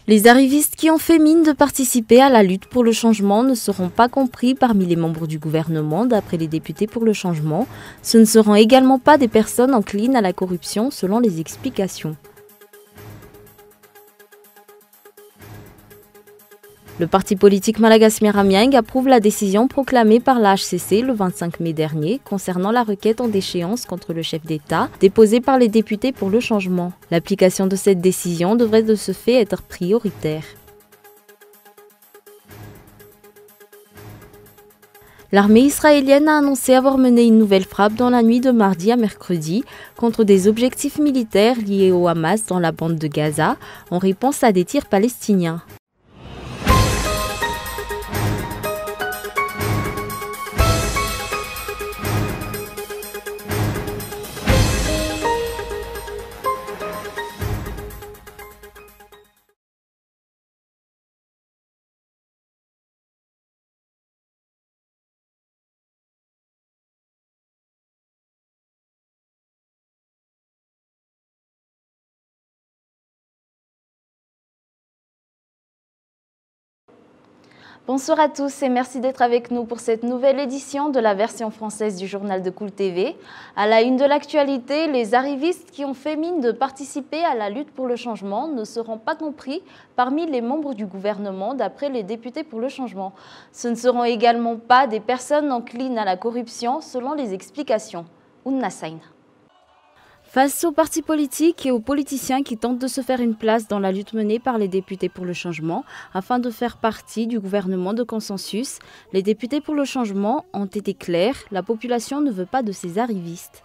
Les arrivistes qui ont fait mine de participer à la lutte pour le changement ne seront pas compris parmi les membres du gouvernement, d'après les députés pour le changement. Ce ne seront également pas des personnes enclines à la corruption, selon les explications. Le parti politique Malagasy Miaramieng approuve la décision proclamée par la HCC le 25 mai dernier concernant la requête en déchéance contre le chef d'État déposée par les députés pour le changement. L'application de cette décision devrait de ce fait être prioritaire. L'armée israélienne a annoncé avoir mené une nouvelle frappe dans la nuit de mardi à mercredi contre des objectifs militaires liés au Hamas dans la bande de Gaza en réponse à des tirs palestiniens. Bonsoir à tous et merci d'être avec nous pour cette nouvelle édition de la version française du journal de Cool TV. À la une de l'actualité, les arrivistes qui ont fait mine de participer à la lutte pour le changement ne seront pas compris parmi les membres du gouvernement, d'après les députés pour le changement. Ce ne seront également pas des personnes enclines à la corruption, selon les explications. Ounna Saïna. Face aux partis politiques et aux politiciens qui tentent de se faire une place dans la lutte menée par les députés pour le changement afin de faire partie du gouvernement de consensus, les députés pour le changement ont été clairs, la population ne veut pas de ces arrivistes.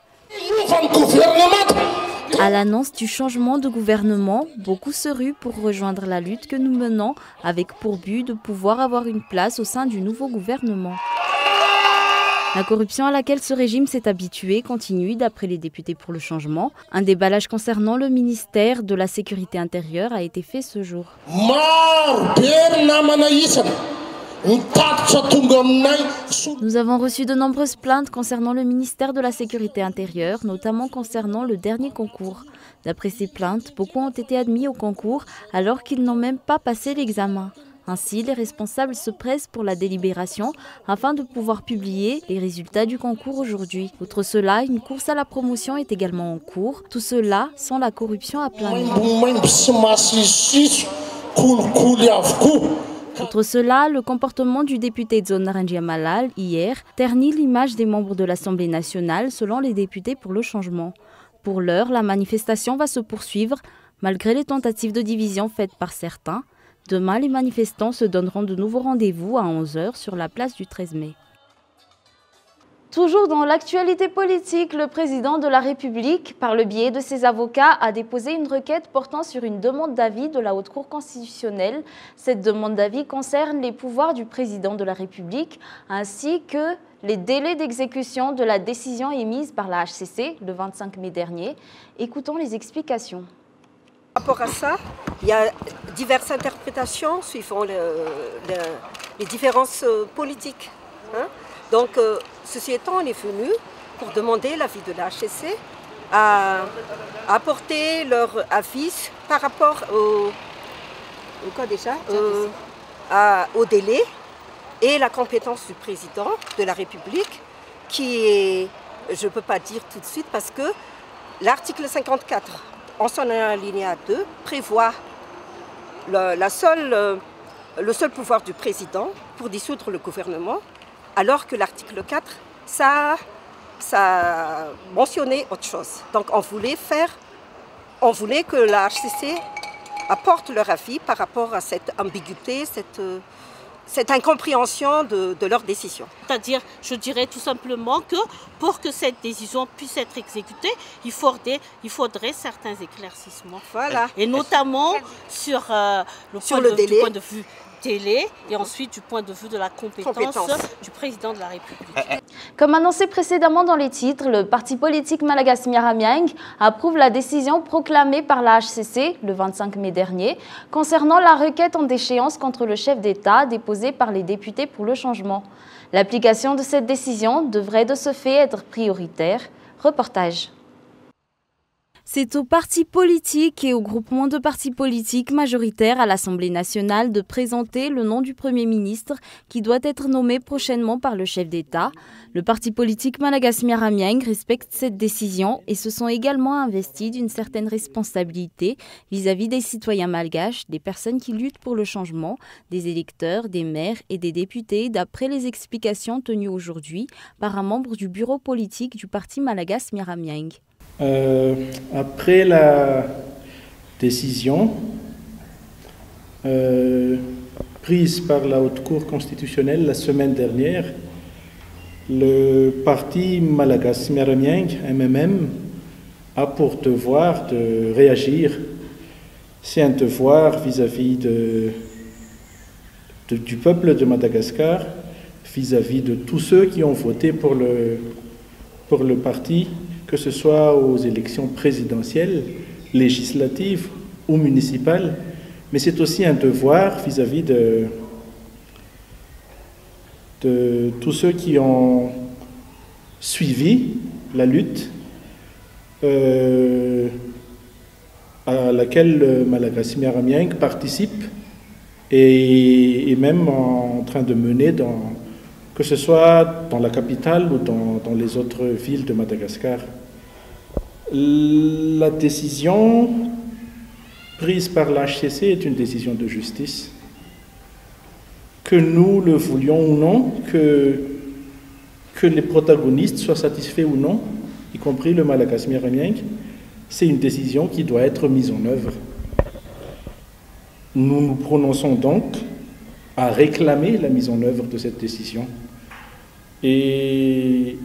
À l'annonce du changement de gouvernement, beaucoup se ruent pour rejoindre la lutte que nous menons avec pour but de pouvoir avoir une place au sein du nouveau gouvernement. La corruption à laquelle ce régime s'est habitué continue, d'après les députés pour le changement. Un déballage concernant le ministère de la Sécurité intérieure a été fait ce jour. Nous avons reçu de nombreuses plaintes concernant le ministère de la Sécurité intérieure, notamment concernant le dernier concours. D'après ces plaintes, beaucoup ont été admis au concours alors qu'ils n'ont même pas passé l'examen. Ainsi, les responsables se pressent pour la délibération afin de pouvoir publier les résultats du concours aujourd'hui. Outre cela, une course à la promotion est également en cours. Tout cela sans la corruption à plein nez. Outre cela, le comportement du député Dzon Naranjia Malal hier ternit l'image des membres de l'Assemblée nationale selon les députés pour le changement. Pour l'heure, la manifestation va se poursuivre malgré les tentatives de division faites par certains. Demain, les manifestants se donneront de nouveaux rendez-vous à 11 h sur la place du 13 mai. Toujours dans l'actualité politique, le président de la République, par le biais de ses avocats, a déposé une requête portant sur une demande d'avis de la Haute Cour constitutionnelle. Cette demande d'avis concerne les pouvoirs du président de la République ainsi que les délais d'exécution de la décision émise par la HCC le 25 mai dernier. Écoutons les explications. Par rapport à ça, il y a diverses interprétations suivant les différences politiques. Donc, ceci étant, on est venu pour demander l'avis de la HCC à apporter leur avis par rapport au délai et la compétence du président de la République qui est, je ne peux pas dire tout de suite parce que l'article 54 en son alinéa 2 prévoit le seul pouvoir du président pour dissoudre le gouvernement, alors que l'article 4, ça mentionnait autre chose. Donc on voulait que la HCC apporte leur avis par rapport à cette ambiguïté, cette incompréhension de leur décision. C'est-à-dire, je dirais tout simplement que pour que cette décision puisse être exécutée, il faudrait certains éclaircissements. Voilà. Et notamment sur du point de vue délai et ensuite du point de vue de la compétence du président de la République. Comme annoncé précédemment dans les titres, le parti politique Malagasy Miaramieng approuve la décision proclamée par la HCC le 25 mai dernier concernant la requête en déchéance contre le chef d'État déposée par les députés pour le changement. L'application de cette décision devrait de ce fait être prioritaire. Reportage. C'est aux partis politiques et aux groupements de partis politiques majoritaires à l'Assemblée nationale de présenter le nom du Premier ministre qui doit être nommé prochainement par le chef d'État. Le parti politique Malagas Miaramieng respecte cette décision et se sont également investis d'une certaine responsabilité vis-à-vis des citoyens malgaches, des personnes qui luttent pour le changement, des électeurs, des maires et des députés, d'après les explications tenues aujourd'hui par un membre du bureau politique du parti Malagas Miaramieng. Après la décision prise par la Haute Cour constitutionnelle la semaine dernière, le parti Malagas Miaramieng, MMM, a pour devoir de réagir. C'est un devoir vis-à-vis du peuple de Madagascar, vis-à-vis de tous ceux qui ont voté pour le parti, que ce soit aux élections présidentielles, législatives ou municipales, mais c'est aussi un devoir vis-à-vis de tous ceux qui ont suivi la lutte à laquelle Malagas Miaramieng participe et même en train de mener, que ce soit dans la capitale ou dans les autres villes de Madagascar. La décision prise par l'HCC est une décision de justice. Que nous le voulions ou non, que les protagonistes soient satisfaits ou non, y compris le Malagas Miaramieng, c'est une décision qui doit être mise en œuvre. Nous nous prononçons donc à réclamer la mise en œuvre de cette décision. Et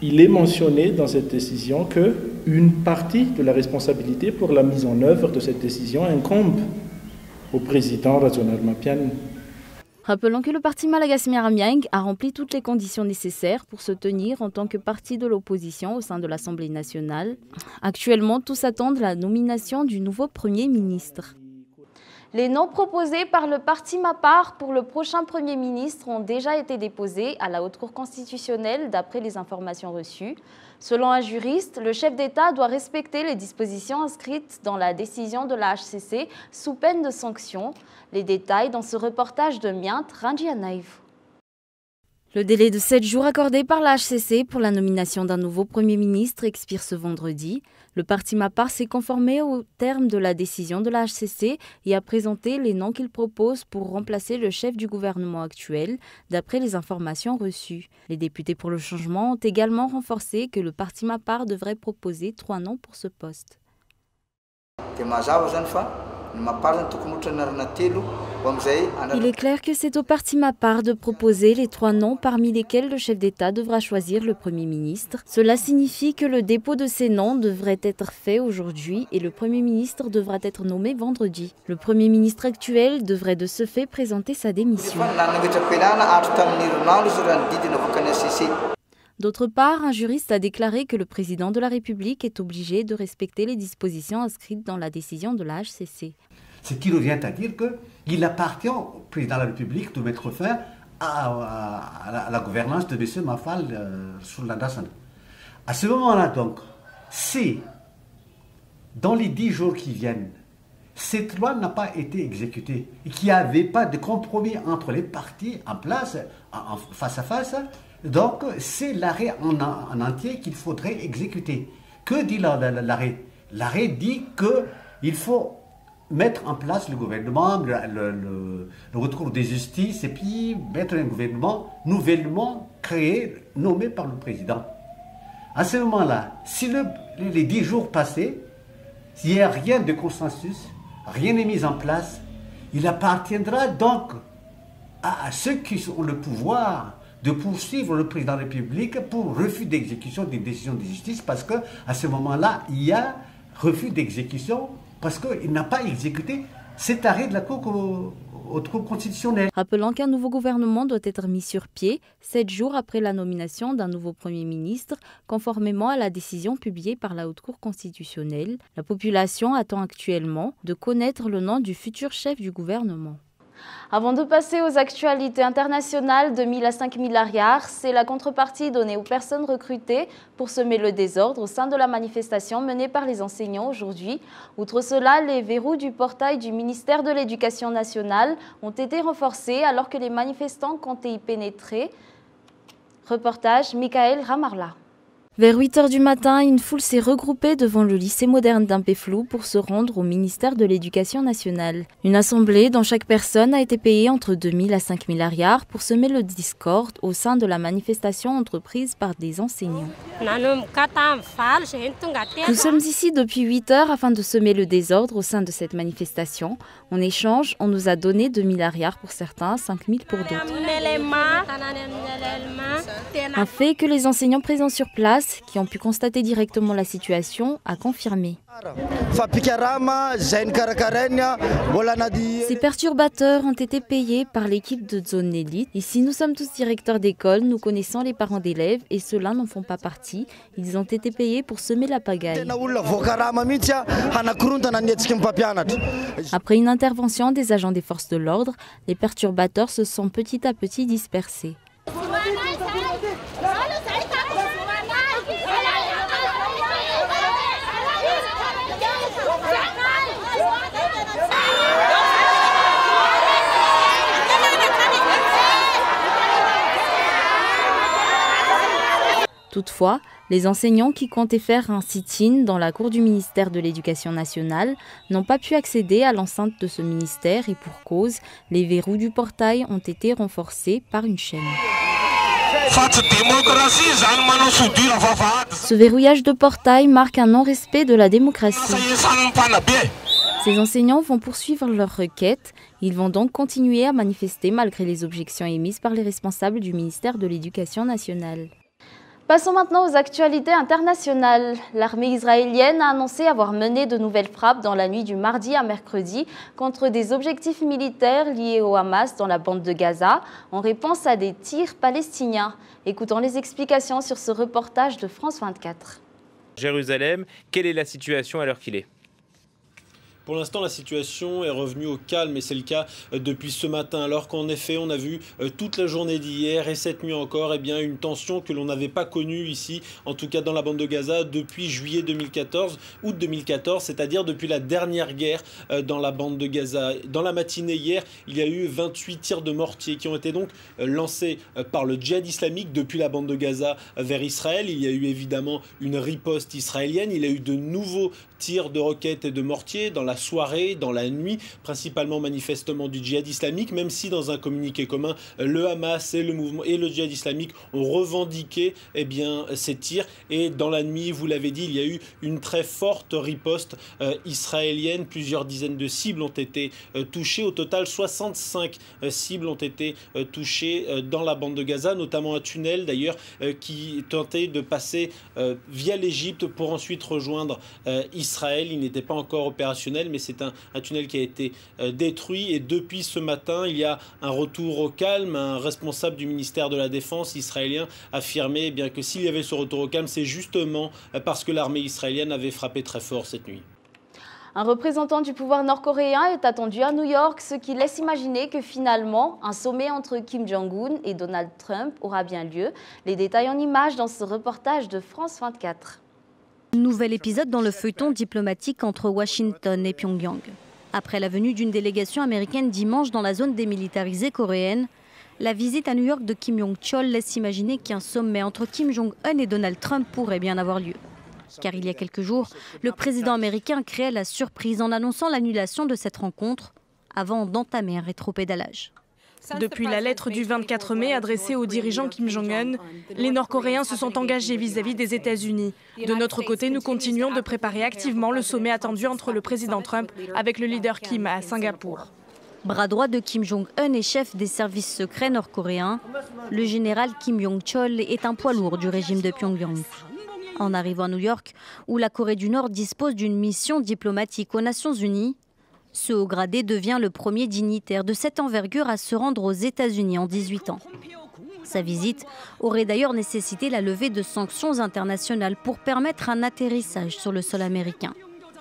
il est mentionné dans cette décision qu'une partie de la responsabilité pour la mise en œuvre de cette décision incombe au président Razonal Mapian. Rappelons que le parti Malagas Miaramieng a rempli toutes les conditions nécessaires pour se tenir en tant que parti de l'opposition au sein de l'Assemblée nationale. Actuellement, tous attendent la nomination du nouveau Premier ministre. Les noms proposés par le parti MAPAR pour le prochain Premier ministre ont déjà été déposés à la Haute Cour constitutionnelle d'après les informations reçues. Selon un juriste, le chef d'État doit respecter les dispositions inscrites dans la décision de la HCC sous peine de sanctions. Les détails dans ce reportage de Miint, Ranjia Naïf. Le délai de 7 jours accordé par la HCC pour la nomination d'un nouveau Premier ministre expire ce vendredi. Le parti MAPAR s'est conformé au terme de la décision de la HCC et a présenté les noms qu'il propose pour remplacer le chef du gouvernement actuel, d'après les informations reçues. Les députés pour le changement ont également renforcé que le parti MAPAR devrait proposer 3 noms pour ce poste. Il est clair que c'est au parti MAPAR de proposer les 3 noms parmi lesquels le chef d'État devra choisir le Premier ministre. Cela signifie que le dépôt de ces noms devrait être fait aujourd'hui et le Premier ministre devra être nommé vendredi. Le Premier ministre actuel devrait de ce fait présenter sa démission. D'autre part, un juriste a déclaré que le président de la République est obligé de respecter les dispositions inscrites dans la décision de la HCC. Ce qui revient à dire qu'il appartient au président de la République de mettre fin à la gouvernance de M. Mafal sur l'Andasan. À ce moment-là, donc, si dans les 10 jours qui viennent, cette loi n'a pas été exécutée et qu'il n'y avait pas de compromis entre les partis en place, face à face, donc c'est l'arrêt en entier qu'il faudrait exécuter. Que dit l'arrêt? L'arrêt dit qu'il faut mettre en place le gouvernement, le retour des justices, et puis mettre un gouvernement nouvellement créé, nommé par le président. À ce moment-là, si les 10 jours passés, s'il n'y a rien de consensus, rien n'est mis en place, il appartiendra donc à ceux qui ont le pouvoir de poursuivre le président de la République pour refus d'exécution d'une décision de justice, parce qu'à ce moment-là, il y a refus d'exécution parce qu'il n'a pas exécuté cet arrêt de la Cour constitutionnelle. Rappelant qu'un nouveau gouvernement doit être mis sur pied 7 jours après la nomination d'un nouveau Premier ministre, conformément à la décision publiée par la Haute Cour constitutionnelle. La population attend actuellement de connaître le nom du futur chef du gouvernement. Avant de passer aux actualités internationales, 2 000 à 5 000 arrières, c'est la contrepartie donnée aux personnes recrutées pour semer le désordre au sein de la manifestation menée par les enseignants aujourd'hui. Outre cela, les verrous du portail du ministère de l'Éducation nationale ont été renforcés alors que les manifestants comptaient y pénétrer. Reportage Michael Ramarla. Vers 8 h du matin, une foule s'est regroupée devant le lycée moderne d'Impeflou pour se rendre au ministère de l'Éducation nationale. Une assemblée dont chaque personne a été payée entre 2 000 à 5 000 arrières pour semer le discorde au sein de la manifestation entreprise par des enseignants. Nous sommes ici depuis 8 h afin de semer le désordre au sein de cette manifestation. En échange, on nous a donné 2 000 arrières pour certains, 5 000 pour d'autres. Un fait que les enseignants présents sur place, qui ont pu constater directement la situation, a confirmé. Ces perturbateurs ont été payés par l'équipe de zone élite. Ici, nous sommes tous directeurs d'école, nous connaissons les parents d'élèves et ceux-là n'en font pas partie. Ils ont été payés pour semer la pagaille. Après une intervention des agents des forces de l'ordre, les perturbateurs se sont petit à petit dispersés. Toutefois, les enseignants qui comptaient faire un sit-in dans la cour du ministère de l'Éducation nationale n'ont pas pu accéder à l'enceinte de ce ministère et pour cause, les verrous du portail ont été renforcés par une chaîne. Ce verrouillage de portail marque un non-respect de la démocratie. Ces enseignants vont poursuivre leur requête. Ils vont donc continuer à manifester malgré les objections émises par les responsables du ministère de l'Éducation nationale. Passons maintenant aux actualités internationales. L'armée israélienne a annoncé avoir mené de nouvelles frappes dans la nuit du mardi à mercredi contre des objectifs militaires liés au Hamas dans la bande de Gaza en réponse à des tirs palestiniens. Écoutons les explications sur ce reportage de France 24. Jérusalem, quelle est la situation à l'heure qu'il est ? Pour l'instant, la situation est revenue au calme et c'est le cas depuis ce matin. Alors qu'en effet, on a vu toute la journée d'hier et cette nuit encore une tension que l'on n'avait pas connue ici, en tout cas dans la bande de Gaza, depuis juillet 2014, août 2014, c'est-à-dire depuis la dernière guerre dans la bande de Gaza. Dans la matinée hier, il y a eu 28 tirs de mortier qui ont été donc lancés par le djihad islamique depuis la bande de Gaza vers Israël. Il y a eu évidemment une riposte israélienne, il y a eu de nouveaux tirs de roquettes et de mortiers dans la soirée, dans la nuit, principalement manifestement du djihad islamique, même si dans un communiqué commun, le Hamas et le mouvement et le djihad islamique ont revendiqué ces tirs. Et dans la nuit, vous l'avez dit, il y a eu une très forte riposte israélienne. Plusieurs dizaines de cibles ont été touchées. Au total, 65 cibles ont été touchées dans la bande de Gaza, notamment un tunnel d'ailleurs qui tentait de passer via l'Égypte pour ensuite rejoindre Israël. Il n'était pas encore opérationnel, mais c'est un tunnel qui a été détruit. Et depuis ce matin, il y a un retour au calme. Un responsable du ministère de la Défense israélien affirmait que s'il y avait ce retour au calme, c'est justement parce que l'armée israélienne avait frappé très fort cette nuit. Un représentant du pouvoir nord-coréen est attendu à New York, ce qui laisse imaginer que finalement, un sommet entre Kim Jong-un et Donald Trump aura bien lieu. Les détails en images dans ce reportage de France 24. Nouvel épisode dans le feuilleton diplomatique entre Washington et Pyongyang. Après la venue d'une délégation américaine dimanche dans la zone démilitarisée coréenne, la visite à New York de Kim Yong-chol laisse imaginer qu'un sommet entre Kim Jong-un et Donald Trump pourrait bien avoir lieu. Car il y a quelques jours, le président américain créait la surprise en annonçant l'annulation de cette rencontre avant d'entamer un rétropédalage. Depuis la lettre du 24 mai adressée au dirigeant Kim Jong-un, les Nord-Coréens se sont engagés vis-à-vis des États-Unis. De notre côté, nous continuons de préparer activement le sommet attendu entre le président Trump avec le leader Kim à Singapour. Bras droit de Kim Jong-un et chef des services secrets nord-coréens, le général Kim Yong-chol est un poids lourd du régime de Pyongyang. En arrivant à New York, où la Corée du Nord dispose d'une mission diplomatique aux Nations Unies, ce haut gradé devient le premier dignitaire de cette envergure à se rendre aux États-Unis en 18 ans. Sa visite aurait d'ailleurs nécessité la levée de sanctions internationales pour permettre un atterrissage sur le sol américain.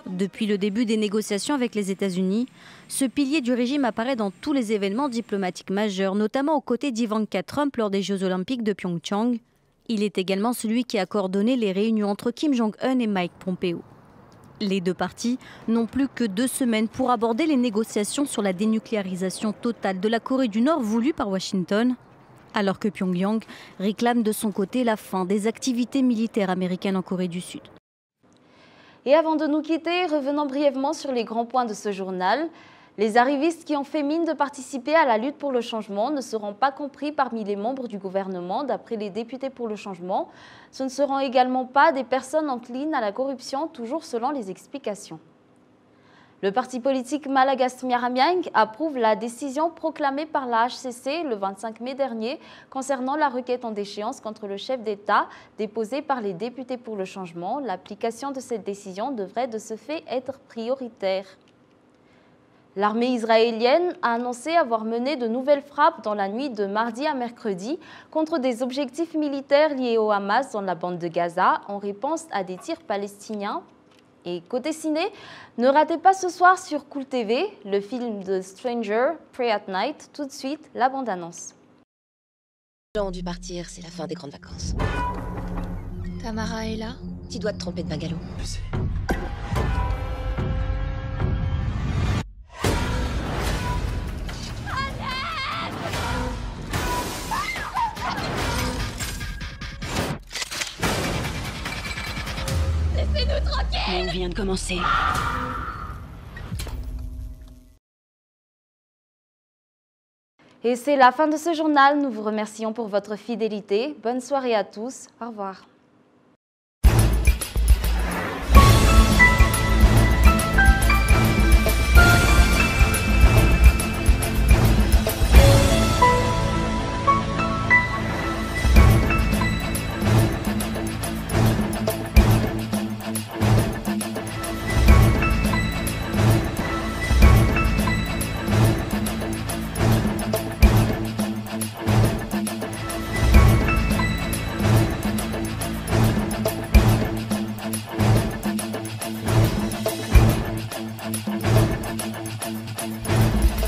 Depuis le début des négociations avec les États-Unis, ce pilier du régime apparaît dans tous les événements diplomatiques majeurs, notamment aux côtés d'Ivanka Trump lors des Jeux Olympiques de Pyeongchang. Il est également celui qui a coordonné les réunions entre Kim Jong-un et Mike Pompeo. Les deux parties n'ont plus que 2 semaines pour aborder les négociations sur la dénucléarisation totale de la Corée du Nord voulue par Washington, alors que Pyongyang réclame de son côté la fin des activités militaires américaines en Corée du Sud. Et avant de nous quitter, revenons brièvement sur les grands points de ce journal. Les arrivistes qui ont fait mine de participer à la lutte pour le changement ne seront pas compris parmi les membres du gouvernement, d'après les députés pour le changement. Ce ne seront également pas des personnes enclines à la corruption, toujours selon les explications. Le parti politique Malagas Miaramiang approuve la décision proclamée par la HCC le 25 mai dernier concernant la requête en déchéance contre le chef d'État déposée par les députés pour le changement. L'application de cette décision devrait de ce fait être prioritaire. L'armée israélienne a annoncé avoir mené de nouvelles frappes dans la nuit de mardi à mercredi contre des objectifs militaires liés au Hamas dans la bande de Gaza en réponse à des tirs palestiniens. Et côté ciné, ne ratez pas ce soir sur Cool TV le film de Stranger, Pray at Night. Tout de suite, la bande-annonce. Les gens ont dû partir, c'est la fin des grandes vacances. Tamara est là? Tu dois te tromper de bungalow. Je sais. Laissez-nous tranquilles! On vient de commencer. Et c'est la fin de ce journal. Nous vous remercions pour votre fidélité. Bonne soirée à tous. Au revoir.